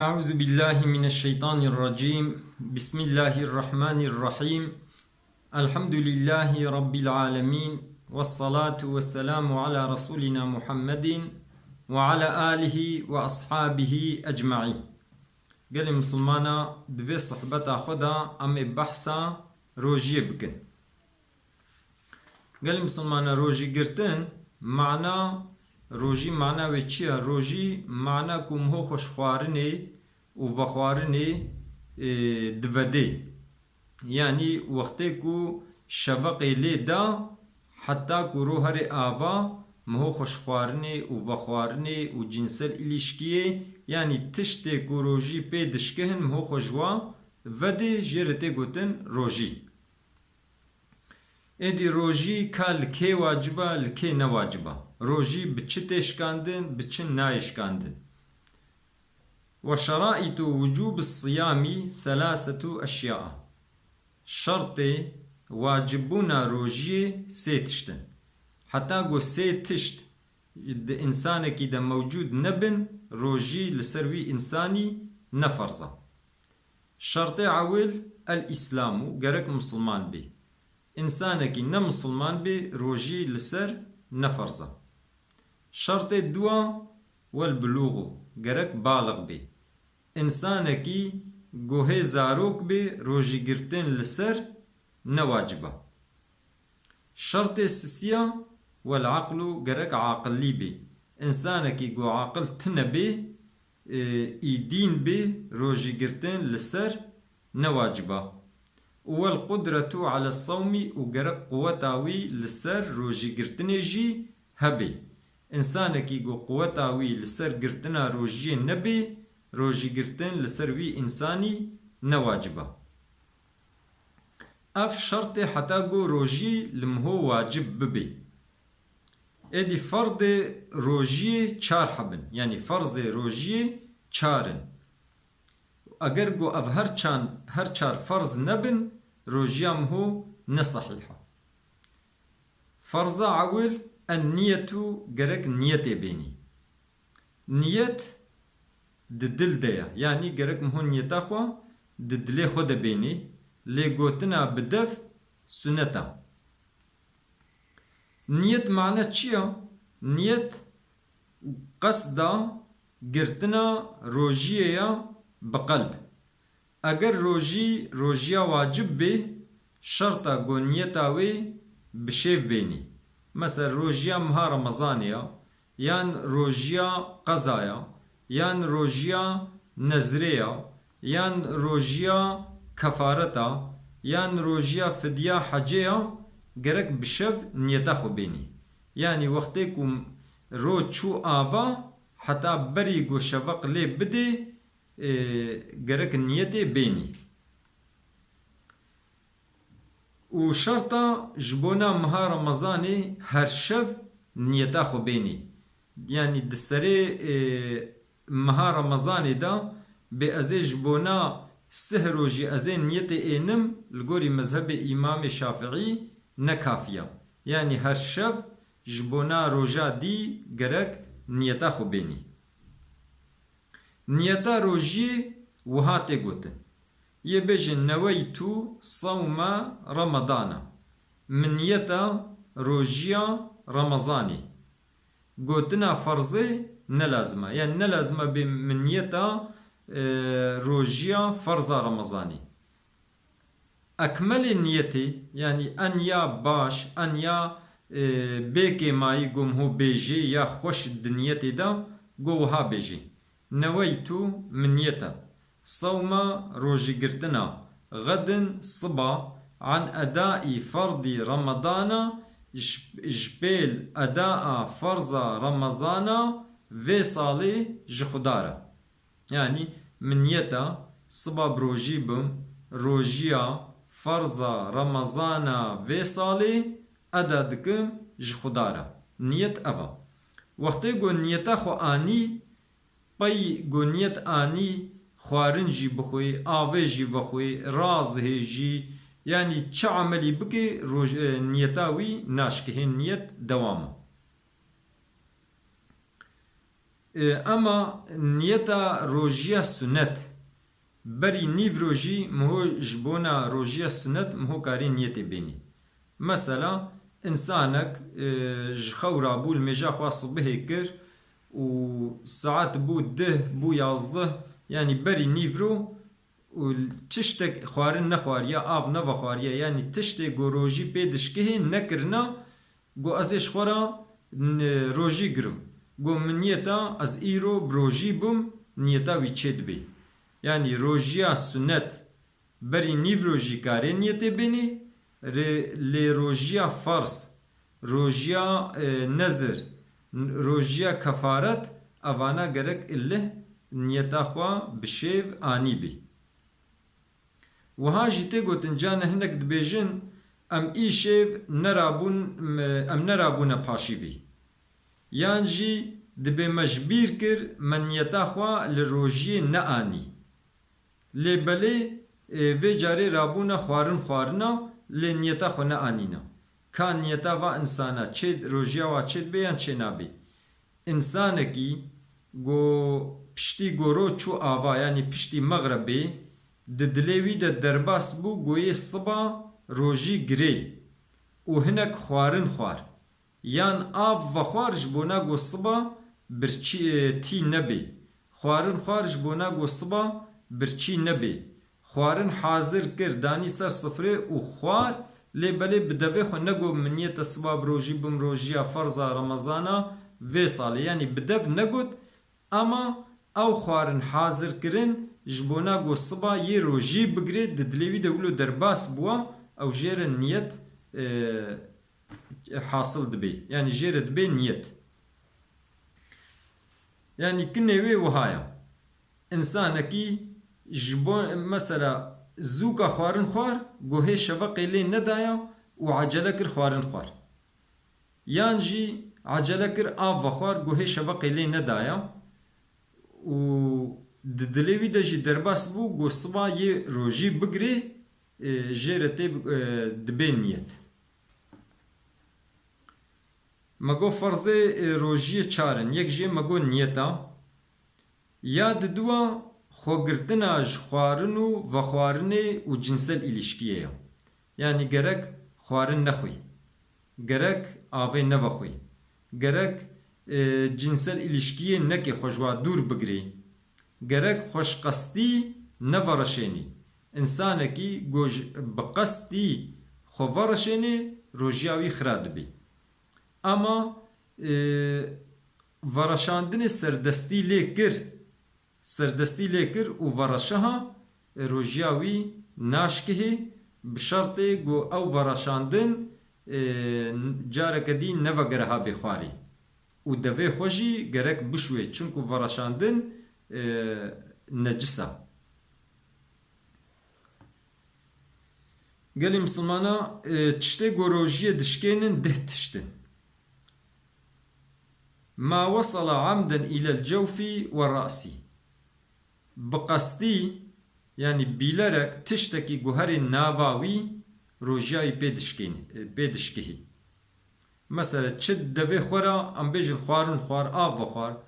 أعوذ بالله من الشيطان الرجيم. بسم الله الرحمن الرحيم. الحمد لله رب العالمين، والصلاة والسلام على رسولنا محمد وعلى آله وأصحابه أجمعين. قال مسلمانا دبي صحبة خدا أم بحثا روجي بكن. قال مسلمانا روجي قرتن معنا روژی معنی چیه؟ روژی معنی کم هو خوشخوارنه و وخوارنه دوده، یعنی وقتی کو شفق لی دا حتی کو رو هر آبا مهو خوشخوارنه و وخوارنه و جنسل ایلیشکیه، یعنی تشت کو روژی پی دشکهن مهو خوشوا وده جرته گوتن روژی. ادی روژی که لکه واجبه لکه نواجبه، روژی بچه تشکاندن بچه نایشکاندن. وشرائط وجوب الصيام ثلاثة أشياء. شرط واجبون روژی سيتشتن، حتى قو سيتشت إنسان كده موجود نبن روژی لسروي إنساني نفرزه. شرط عول الإسلام قرق مسلمان بي، إنسانك نه مسلمان بي روژی لسر نفرزه. شرط دوا والبلوغ گرک بالغ بی، انسانکی گوه زاروک بی روژی گرتن لسر نواجبه. شرط سسیا والعقل گرک عاقلی بی، انسانکی گو عاقل تنبی دین بی روژی گرتن لسر نواجبه. والقدرة على الصوم وگرک قوتاوی لسر روژی گرتن جی هبی، انسانکی گو قوتاوی لسر گرتنا روژی نبی روژی گرتن لسر وی انسانی نواجبه. اف شرط حتی گو روژی لمهو واجب ببی. ادی فرض روژی چار حبن، یعنی فرض روژی چارن. اگر گو اف هر چار فرض نبن روژیام هو نصحیحه. فرض عول النية جرك نية بيني، نية ددل ديا، يعني جرك مهون نية أخوة ددلي خود بيني لقوتنا بدف سنتا. نية معنى چيا؟ نية قصدا جرتنا روجية بقلب. اگر روجيا واجب بي شرطا قو نيتاوي بشيف بيني، مثلا روژیا مها رمضانیا، یان روژیا قضایا، یان روژیا نذریا، یان روژیا کفارتا، یان روژیا فدیا حجیا، گرک بشف نیتا خو بینی. یعنی وقتی کم رو چو آوا حتی بری گو شفق لی بده گرک نیت بینی. و شرطا جبونا مها رمضاني هر شف نيتا خو بيني، يعني دسري مها رمضاني دا بأزي جبونا سهروجي أزي نيت إنم لقوري مذهب إمام شافعي نكافية، يعني هر شف جبونا روجا دي قرق نيتا خو بيني. نيتا روجي وهاتي قوتن يبجن نويت صوم رمضان من نيتا روجيا رمضاني. قوتنا فرضي نلازمة، يعني نلازمة من نيتا روجيا فرض رمضاني. أكمل نيتي يعني أن يا باش أن يا بيكي ما يقوم هو بيجي يا خوش الدنيتي دا قوها بيجي. نويت من نيتا صوم روجي قرتنا غد صبا عن أداء فرض رمضان جبيل أداء فرض رمضان في صالي جخدارة، يعني من يتا صبا بروجي بم روجيا فرض رمضان في صالي أدا دكم جخدارة نيت أفا. وقتی گو نيتا خو آني پي گو نيت آني خوارن جي بخوي آوه جي بخوي راز هي جي، يعني چه عملي بكي نيتاوي ناشكهن نيت دوامه. اما نیتا روژیا سنت بری نیو روژی مهو جبونا روژیا سنت مهو کاری نیتی بینی مثلا انسانك جخورا بو المجا خوا صبح كر و ساعات بو ده بو يازده يعني بري نيفرو و تشتك خوارن نخواريا آب نوخواريا يعني تشتك گو روجي بيدشكه نكرنا گو ازش خورا روجي گرم گو من نيتا از ايرو بروجي بوم نيتا وي چد بي يعني روجيا سنت بري نيفروجي كاري نيتي بيني لی روژیا فرض روژیا نظر روژیا کفارت اوانا گرک الله نیتا خوا بشیو آنی بی و ها جیته گوتن جانه هنک دبیجن ام ای شیو نرابون پاشی بی یان جی دبی مجبیر کر من نیتا خوا لروژی نه آنی لی بلی وی جاری رابون خوارنا لی نیتا خو نه آنینا کان نیتا و انسانا چه روژیا و چه بیان چه نبی انسانه کی گو پشتی گورو چو آوا یعنی پشتی مغربی ددلیوی د درباس بو گوی صبا روژی گری و هنک خوارن خوار یان آب و خوارج بونا گو صبا برچی تی نبی خوارن خوارج بونا گو صبا برچی نبی خوارن حاضر کر دانی سر صفره و خوار لی بلی بدوی خو نگو منیت سباب روژی بم روژیا فرزا رمضانا وی ساله یعنی بدو نگود اما او خوارن حاضر کرن جبونا گو صبا یه روژی بگری ددلیوی دولو درباس بوا او جیر نیت حاصل دبی یعنی جیر دبی نیت یعنی کنوی وهایا انسانکی جبون مثلا زوكا خوارن خوار گوهي شفقي لي ندايا وعجله كر خوارن خوار يانجي عجله كر آب وخوار گوهي شفقي لي ندايا و ددلوي دجي درباس بو گو صبا يه روجي بگري جيرتي دبين نيت مگو فرضي روجي چارن يك جي مگو نيتا يا ددوا خوگرتنا خوارن و خوارن و جنسل ilişkiye yani gerek خوارن نخوی gerek آوه نبخوی gerek cinsel ilişkiye neke خوشوا دور بگری gerek خوشقصدی نورشینی انسانه کی گوش بقصدی خوورشینی روژیاوی خراد بی اما ورشاندن سردستی لیکر سردستی لیکر و ورشها روژیاوی ناشکه بشرطه گو او ورشاندن جارک دی نوگرها بخواری و دوی خوشی گرک بشوی چونکو ورشاندن نجسه گلی مسلمانا تشته گو روژیه دشکینن ده تشتن ما وصل عمدا إلى الجوف والرأس بقصدي يعني بيلرك تشتكي جوهر الناباوي روجاي بيدشكي مثلا تشد دبي خورا ام بيجن خوارن خوار آب وخوار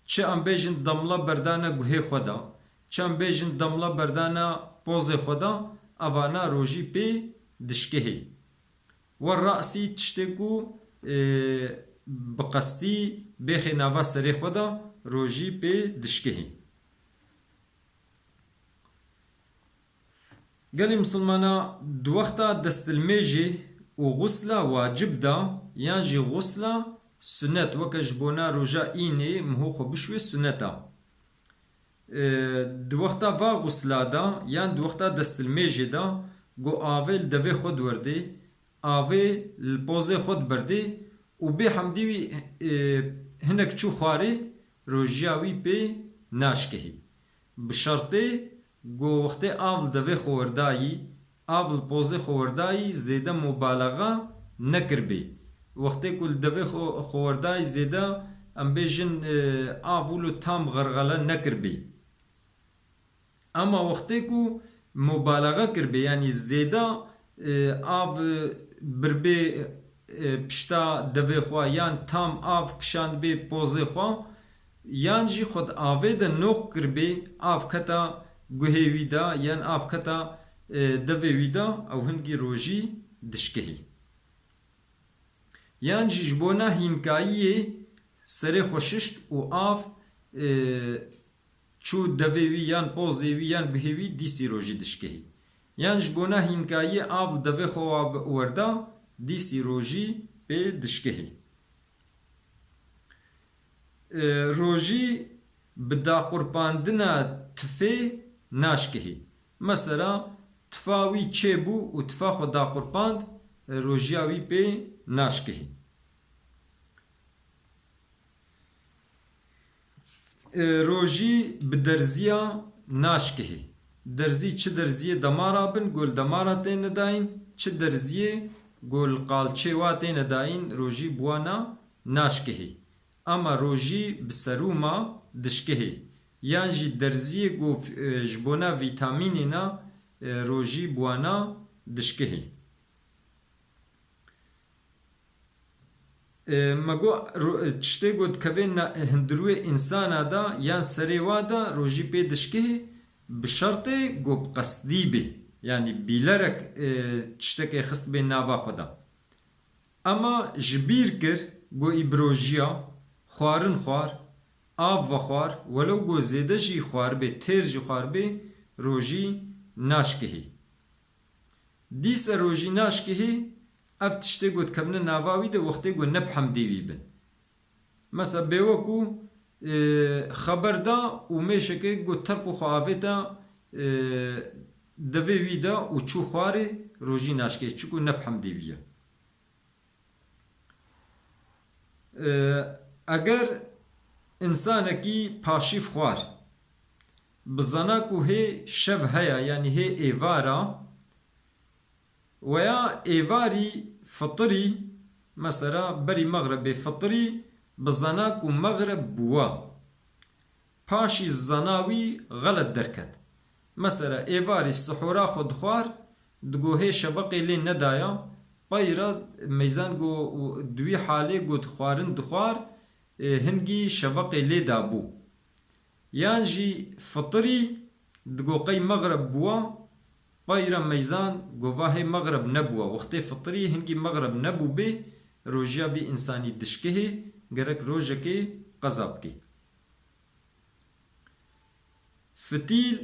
چه ام بيجن دملا بردانا گوهي خدا چه ام بيجن دملا بردانا بوز خدا اوانا روجي بي دشكي والرأسي تشتكو بقصدي بيخي نافا سري خدا روجي بي دشكي قال مسلمانا دوقتا دست الميجي وغسلا واجب دا يانجي غسلا سنت وكجبونا رجا إيني مهو خبشوي سنتا دوقتا با غسلا دا يان دوقتا دست الميجي دا گو آويل دوي خود وردي آوي البوزي خود بردي و بي حمديوي هنك چو خواري روجياوي بي ناشكهي بشرطي گو وقت آول دوی خوردایی آول پوزه خوردایی زیده مبالغه نکر بی وقت کل دوی خوردایی زیده ام بیجن آولو تام غرغله نکر بی اما وقت کو مبالغه کر بی یعنی زیده آب بربی پشتا دوی خواه یان تام آب کشاند بی پوزه خواه یان جی خود آوه ده نوخ کربه آف کتا گوهیوی دا یان آف کتا دویوی دا او هنگی روژی دشکهی یان جی جبونا هینکاییه سر خوششت و آف چو دویوی یان پوزیوی یان بهیوی دیسی روژی دشکهی یان جبونا هینکاییه آف دوی خواب وردا دیسی روژی به دشکهی روژی بدا قرباندنا تفه ناشکهی مثلا تفاوی چه بو و تفا خدا قرباند روژیاوی به ناشکهی روژی بدرزیا ناشکهی درزی چه درزیه دمارا بن گل دمارا تین داین چه درزیه گل قالچه وا تین داین روژی بوانا ناشکهی اما روژی بسروما دشکهی یان جی درزی گو جبونا ویتامینینا روژی بوانا دشکهی مگو چشته گود کوین هندروی انسان دا یان سری وادا روژی پی دشکهی بشرط گو قصدی بی یعنی بیلرک چشته که خست بی ناوا خدا اما جبیر کر گو ایبروژیا خوارن خوار آب و خوار ولو گو زیده جی خوار به تیر جی خوار به روژی ناشکهی دیس روژی ناشکهی اف تشته گود کبنه ناواوی ده وقتی گو نب حمدیوی بن مثلا بیوکو خبر دا و میشه که گو ترک و خواهی دا دوی دا و چو خواره روژی ناشکهی چکو نب حمدیویه اگر انسانکی پاشیف خوار بزنا کو هی شب هیا یعنی هی ایوارا ویا ایواری فطری مثلا بری مغرب فطری بزنا کو مغرب بوا پاشی زناوی غلط درکت مثلا ایواری سحورا خود خوار دگو هی شبقی لی ندایا پایرا میزان گو دوی حاله گود خوارن دخوار هنگی شبقی لی دابو یان جی فطری دگو قی مغرب بوا پایرا میزان گواه مغرب نبوا وقتی فطری هنگی مغرب نبو به روژیا بی انسانی دشکه گرک روژه که قذاب که فتیل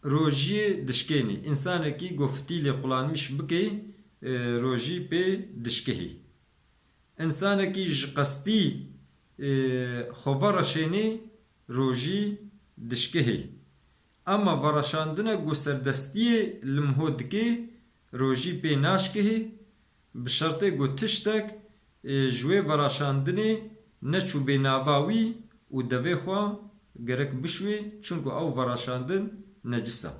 روژی دشکه نی انسانه کی گو فتیل قلانمیش بکه روژی به دشکه انسانه کی جقستی خوارشینی روژی دشکهی اما ورشاندن گسردستی لمهودکی روژی پی ناشکهی بشرط گو تشتک جوی ورشاندنی نچو بی ناواوی و دوی خواه گرک بشوی چونکو او ورشاندن نجسه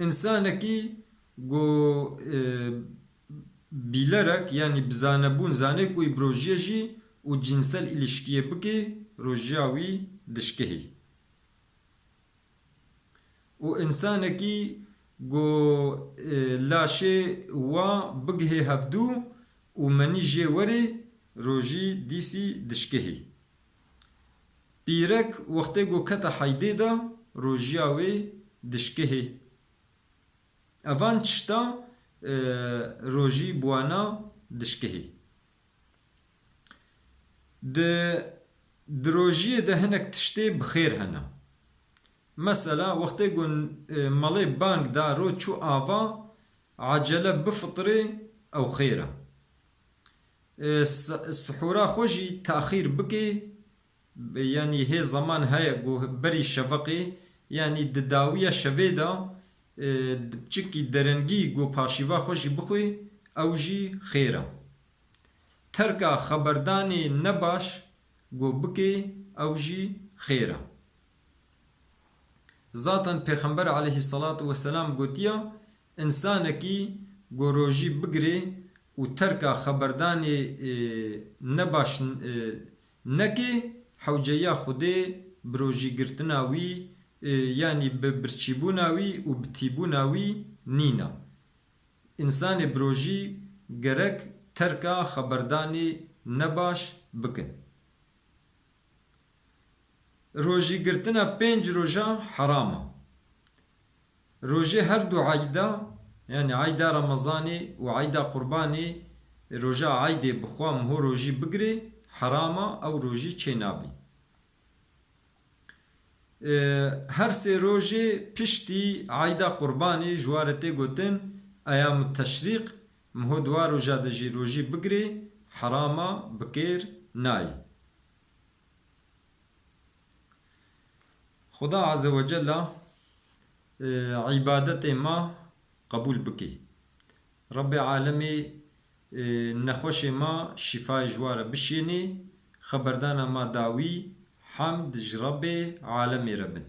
انسانکی گو بیلرک یعنی بزانبون زانه کوی بروژیه جی و جنسل ilişkiye bike rojiyawi dişkehi و انسانکی گو لاشه و بگه هفدو و منی جوری روژی دیسی دشکهی بیرک وقتی گو کتا حیده دا روژیاوی دشکهی اوان چشتا روژی بوانا دشکهی دروژی ده هنک تشتی بخیر هنه مثلا وقتی گون مالی بانک دارو چو آوا عجله بفطره او خیره سحورا خوشی تأخیر بکی یعنی هی زمان های گو بری شفقی یعنی دداویه شوه دا چکی درنگی گو پاشیوا خوشی بخوی او جی خیره ترکا خبردانی نباش گو بکی او جی خیره ذاتن پیغمبر علیه الصلاة والسلام گوتیا انسانکی گو روژی بگری و ترکا خبردانی نباش نکی حوجیا خوده بروژی گرتناوی یعنی برچیبوناوی و بتیبوناوی نینا انسان بروژی گرک ترکا خبردانی نباش بکن روژی گرتنا 5 روژا حرامه روژه هر دو عیدا يعني عيدا رمضاني وعيدا قرباني روجا عيدي بخوام هو روجي بقري حرامة أو روجي چينابي هر سي روجي پشتي عيدا قرباني جوارتي قوتن أيام التشريق مهو دوار روجا دجي روجي بقري حرامة بكير ناي خدا عز وجل عبادت ما قبول بكي رب عالمي نخوش ما شفاء جوار بشيني خبردانا ما داوي حمد جرب عالمي ربن